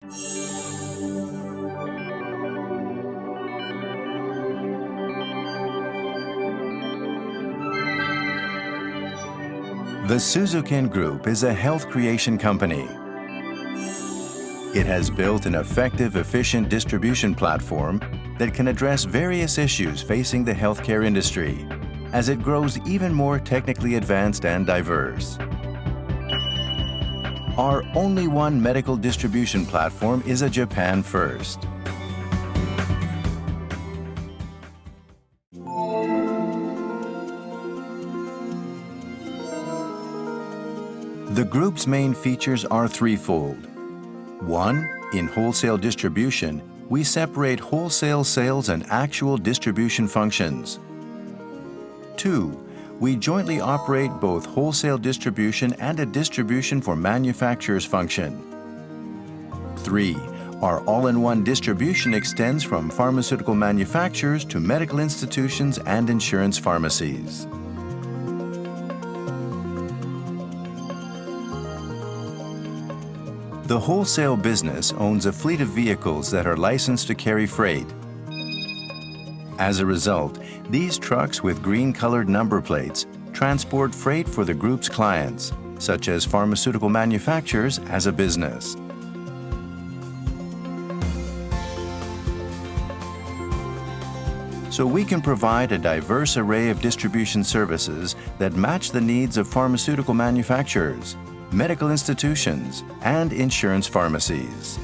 The Suzuken Group is a health creation company. It has built an effective, efficient distribution platform that can address various issues facing the healthcare industry as it grows even more technically advanced and diverse. Our No.1 medical distribution platform is a Japan first. The group's main features are threefold. 1. In wholesale distribution, we separate wholesale sales and actual distribution functions. 2. We jointly operate both wholesale distribution and a distribution for manufacturers function. 3. Our all-in-one distribution extends from pharmaceutical manufacturers to medical institutions and insurance pharmacies. The wholesale business owns a fleet of vehicles that are licensed to carry freight. As a result, these trucks with green-colored number plates transport freight for the group's clients, such as pharmaceutical manufacturers, as a business. So we can provide a diverse array of distribution services that match the needs of pharmaceutical manufacturers, medical institutions, and insurance pharmacies.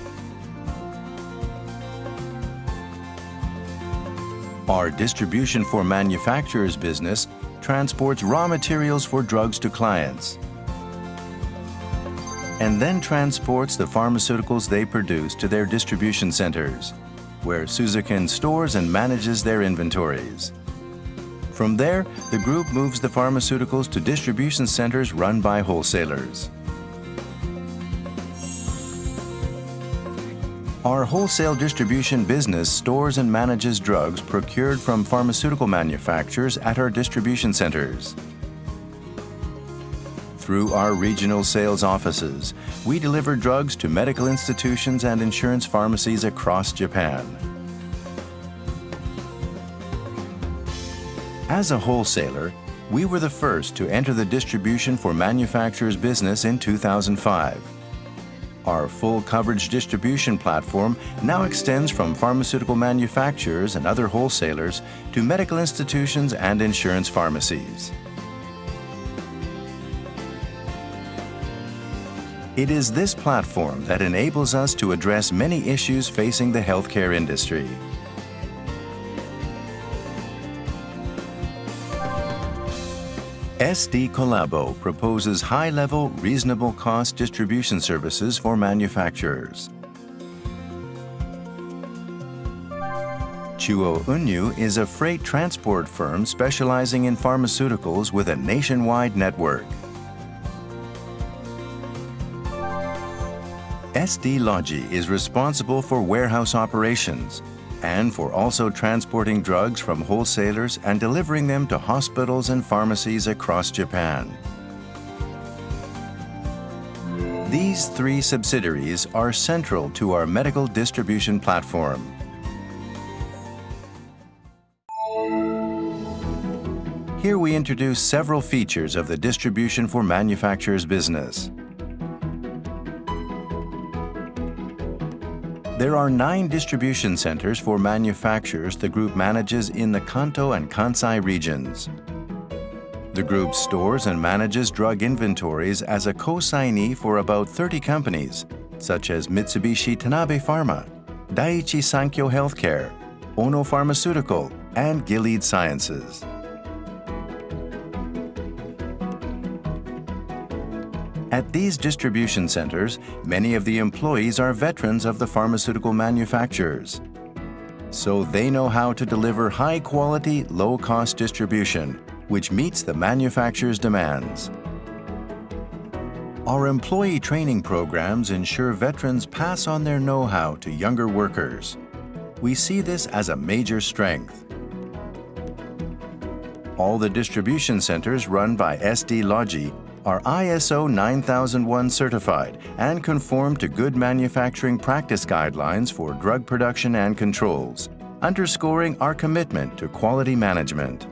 Our distribution for manufacturers business transports raw materials for drugs to clients and then transports the pharmaceuticals they produce to their distribution centers, where Suzuken stores and manages their inventories. From there, the group moves the pharmaceuticals to distribution centers run by wholesalers. Our wholesale distribution business stores and manages drugs procured from pharmaceutical manufacturers at our distribution centers. Through our regional sales offices, we deliver drugs to medical institutions and insurance pharmacies across Japan. As a wholesaler, we were the first to enter the distribution for manufacturers business in 2005. Our full coverage distribution platform now extends from pharmaceutical manufacturers and other wholesalers to medical institutions and insurance pharmacies. It is this platform that enables us to address many issues facing the healthcare industry. SD Collabo proposes high-level, reasonable-cost distribution services for manufacturers. Chuo Unyu is a freight transport firm specializing in pharmaceuticals with a nationwide network. SD Logi is responsible for warehouse operations and for also transporting drugs from wholesalers and delivering them to hospitals and pharmacies across Japan. These three subsidiaries are central to our medical distribution platform. Here we introduce several features of the distribution for manufacturers business. There are 9 distribution centers for manufacturers the group manages in the Kanto and Kansai regions. The group stores and manages drug inventories as a co-signee for about 30 companies, such as Mitsubishi Tanabe Pharma, Daiichi Sankyo Healthcare, Ono Pharmaceutical, and Gilead Sciences. At these distribution centers, many of the employees are veterans of the pharmaceutical manufacturers. So they know how to deliver high-quality, low-cost distribution, which meets the manufacturer's demands. Our employee training programs ensure veterans pass on their know-how to younger workers. We see this as a major strength. All the distribution centers run by SD Logi are ISO 9001 certified and conform to good manufacturing practice guidelines for drug production and controls, underscoring our commitment to quality management.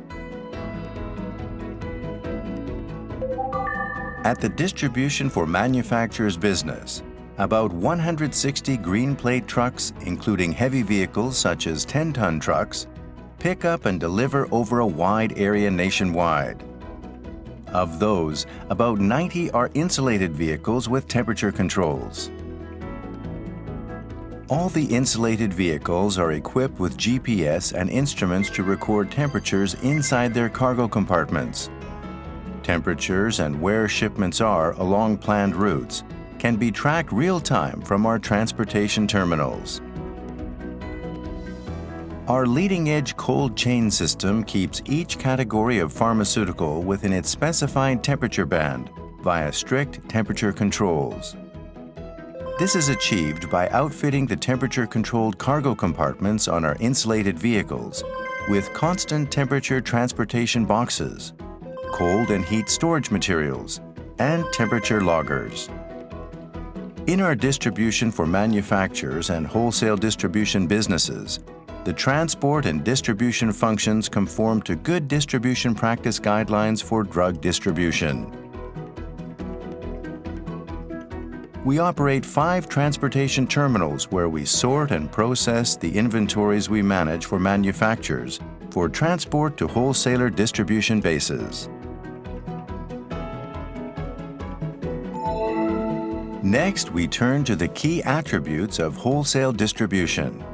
At the Distribution for Manufacturers business, about 160 green plate trucks, including heavy vehicles such as 10-ton trucks, pick up and deliver over a wide area nationwide. Of those, about 90 are insulated vehicles with temperature controls. All the insulated vehicles are equipped with GPS and instruments to record temperatures inside their cargo compartments. Temperatures and where shipments are along planned routes can be tracked real-time from our transportation terminals. Our leading-edge cold chain system keeps each category of pharmaceutical within its specified temperature band via strict temperature controls. This is achieved by outfitting the temperature-controlled cargo compartments on our insulated vehicles with constant temperature transportation boxes, cold and heat storage materials, and temperature loggers. In our distribution for manufacturers and wholesale distribution businesses, the transport and distribution functions conform to good distribution practice guidelines for drug distribution. We operate 5 transportation terminals where we sort and process the inventories we manage for manufacturers for transport to wholesaler distribution bases. Next, we turn to the key attributes of wholesale distribution.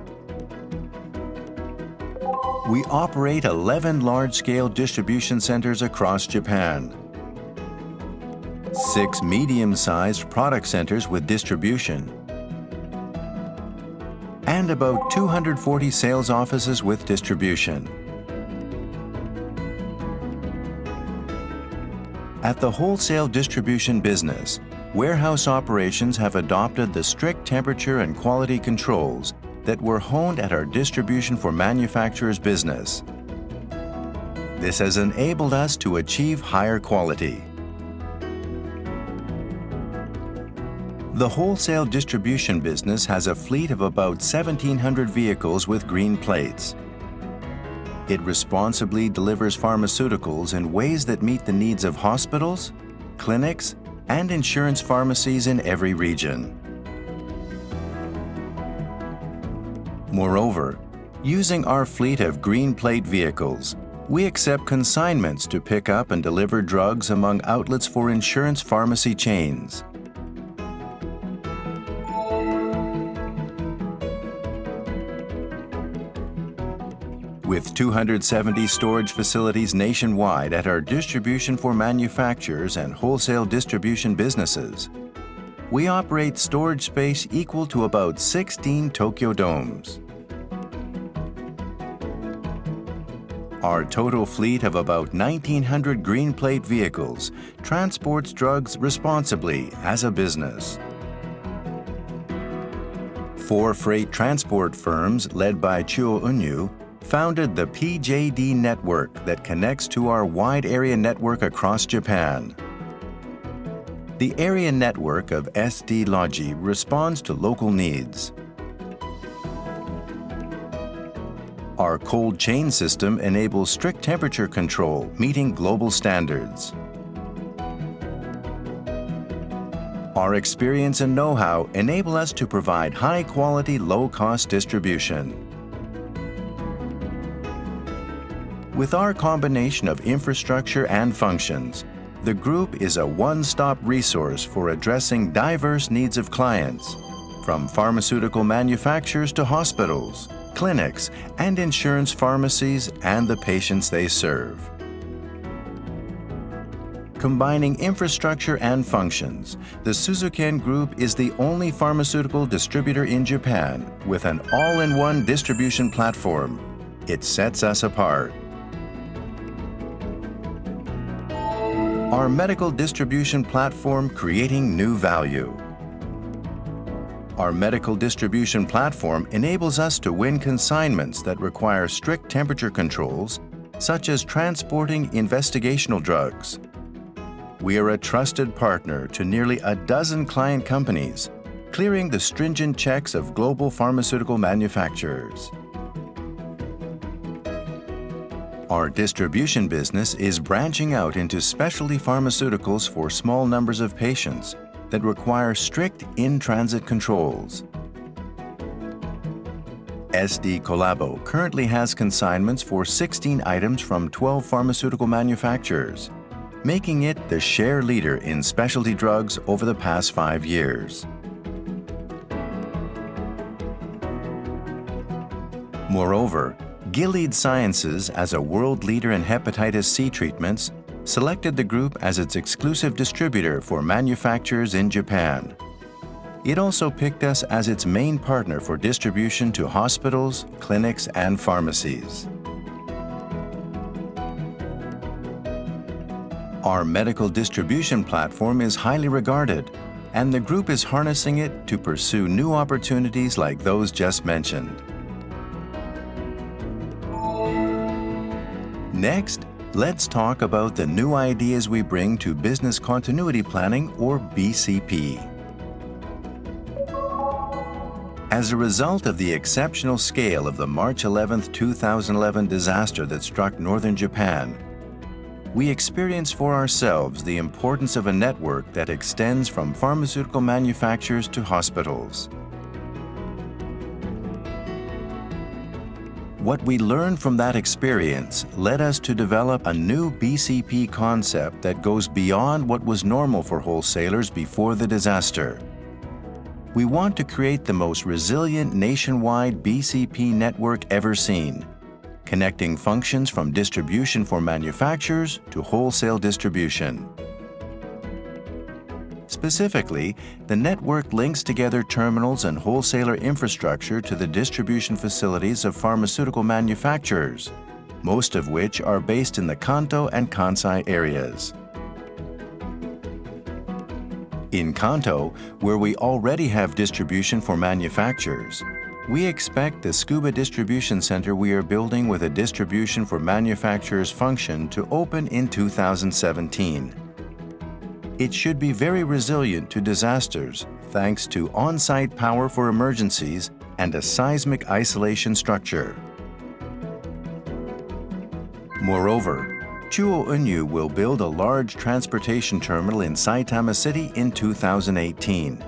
We operate 11 large-scale distribution centers across Japan, 6 medium-sized product centers with distribution, and about 240 sales offices with distribution. At the wholesale distribution business, warehouse operations have adopted the strict temperature and quality controls that were honed at our distribution for manufacturers business. This has enabled us to achieve higher quality. The wholesale distribution business has a fleet of about 1,700 vehicles with green plates. It responsibly delivers pharmaceuticals in ways that meet the needs of hospitals, clinics, and insurance pharmacies in every region. Moreover, using our fleet of green plate vehicles, we accept consignments to pick up and deliver drugs among outlets for insurance pharmacy chains. With 270 storage facilities nationwide at our distribution for manufacturers and wholesale distribution businesses, we operate storage space equal to about 16 Tokyo domes. Our total fleet of about 1,900 green plate vehicles transports drugs responsibly as a business. 4 freight transport firms led by Chuo Unyu founded the PJD network that connects to our wide area network across Japan. The area network of SD Logi responds to local needs. Our cold chain system enables strict temperature control, meeting global standards. Our experience and know-how enable us to provide high-quality, low-cost distribution. With our combination of infrastructure and functions, the group is a one-stop resource for addressing diverse needs of clients, from pharmaceutical manufacturers to hospitals, clinics, and insurance pharmacies and the patients they serve. Combining infrastructure and functions, the Suzuken Group is the only pharmaceutical distributor in Japan with an all-in-one distribution platform. It sets us apart. Our medical distribution platform creating new value. Our medical distribution platform enables us to win consignments that require strict temperature controls, such as transporting investigational drugs. We are a trusted partner to nearly a dozen client companies, clearing the stringent checks of global pharmaceutical manufacturers. Our distribution business is branching out into specialty pharmaceuticals for small numbers of patients that require strict in-transit controls. SD Collabo currently has consignments for 16 items from 12 pharmaceutical manufacturers, making it the share leader in specialty drugs over the past 5 years. Moreover, Gilead Sciences, as a world leader in hepatitis C treatments, selected the group as its exclusive distributor for manufacturers in Japan. It also picked us as its main partner for distribution to hospitals, clinics, and pharmacies. Our medical distribution platform is highly regarded, and the group is harnessing it to pursue new opportunities like those just mentioned. Next, let's talk about the new ideas we bring to business continuity planning, or BCP. As a result of the exceptional scale of the March 11, 2011 disaster that struck northern Japan, we experienced for ourselves the importance of a network that extends from pharmaceutical manufacturers to hospitals. What we learned from that experience led us to develop a new BCP concept that goes beyond what was normal for wholesalers before the disaster. We want to create the most resilient nationwide BCP network ever seen, connecting functions from distribution for manufacturers to wholesale distribution. Specifically, the network links together terminals and wholesaler infrastructure to the distribution facilities of pharmaceutical manufacturers, most of which are based in the Kanto and Kansai areas. In Kanto, where we already have distribution for manufacturers, we expect the Tsukuba Distribution Center we are building with a distribution for manufacturers function to open in 2017. It should be very resilient to disasters thanks to on-site power for emergencies and a seismic isolation structure. Moreover, Chuo Unyu will build a large transportation terminal in Saitama City in 2018.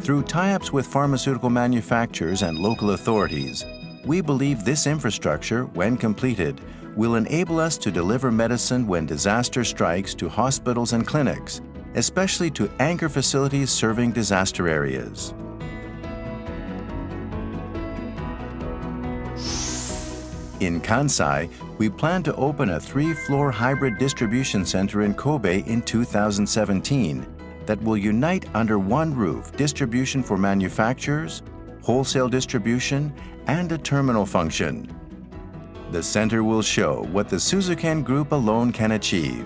Through tie-ups with pharmaceutical manufacturers and local authorities, we believe this infrastructure, when completed, will enable us to deliver medicine when disaster strikes to hospitals and clinics, especially to anchor facilities serving disaster areas. In Kansai, we plan to open a 3-floor hybrid distribution center in Kobe in 2017 that will unite under one roof distribution for manufacturers, wholesale distribution, and a terminal function. The center will show what the Suzuken Group alone can achieve.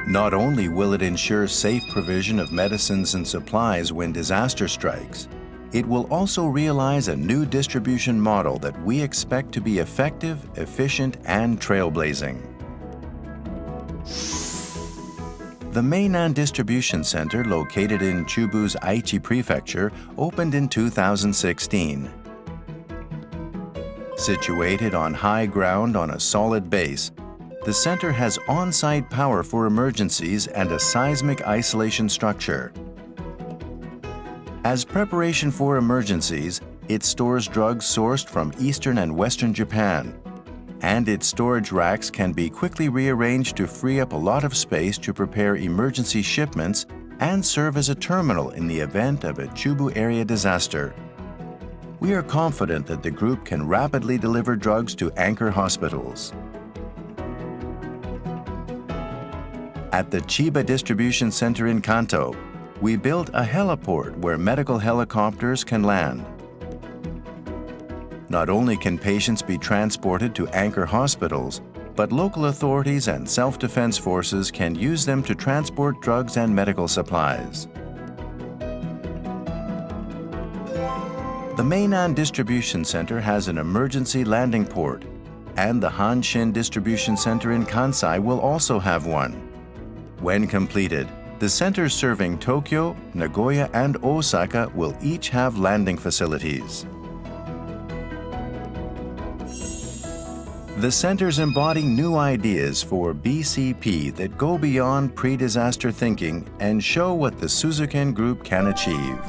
Not only will it ensure safe provision of medicines and supplies when disaster strikes, it will also realize a new distribution model that we expect to be effective, efficient, and trailblazing. The Meinan Distribution Center, located in Chubu's Aichi Prefecture, opened in 2016. Situated on high ground on a solid base, the center has on-site power for emergencies and a seismic isolation structure. As preparation for emergencies, it stores drugs sourced from eastern and western Japan, and its storage racks can be quickly rearranged to free up a lot of space to prepare emergency shipments and serve as a terminal in the event of a Chubu area disaster. We are confident that the group can rapidly deliver drugs to anchor hospitals. At the Chiba Distribution Center in Kanto, we built a heliport where medical helicopters can land. Not only can patients be transported to anchor hospitals, but local authorities and self-defense forces can use them to transport drugs and medical supplies. The Meinan Distribution Center has an emergency landing port, and the Hanshin Distribution Center in Kansai will also have one. When completed, the centers serving Tokyo, Nagoya, and Osaka will each have landing facilities. The centers embody new ideas for BCP that go beyond pre-disaster thinking and show what the Suzuken Group can achieve.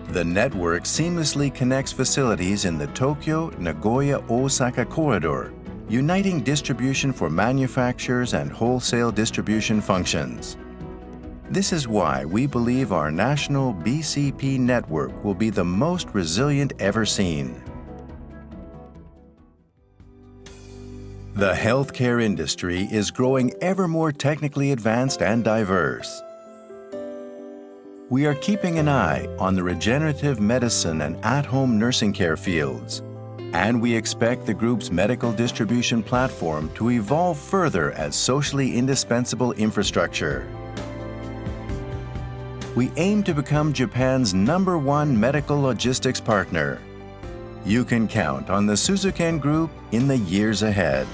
The network seamlessly connects facilities in the Tokyo, Nagoya, Osaka corridor, uniting distribution for manufacturers and wholesale distribution functions. This is why we believe our national BCP network will be the most resilient ever seen. The healthcare industry is growing ever more technically advanced and diverse. We are keeping an eye on the regenerative medicine and at-home nursing care fields, and we expect the group's medical distribution platform to evolve further as socially indispensable infrastructure. We aim to become Japan's #1 medical logistics partner. You can count on the Suzuken Group in the years ahead.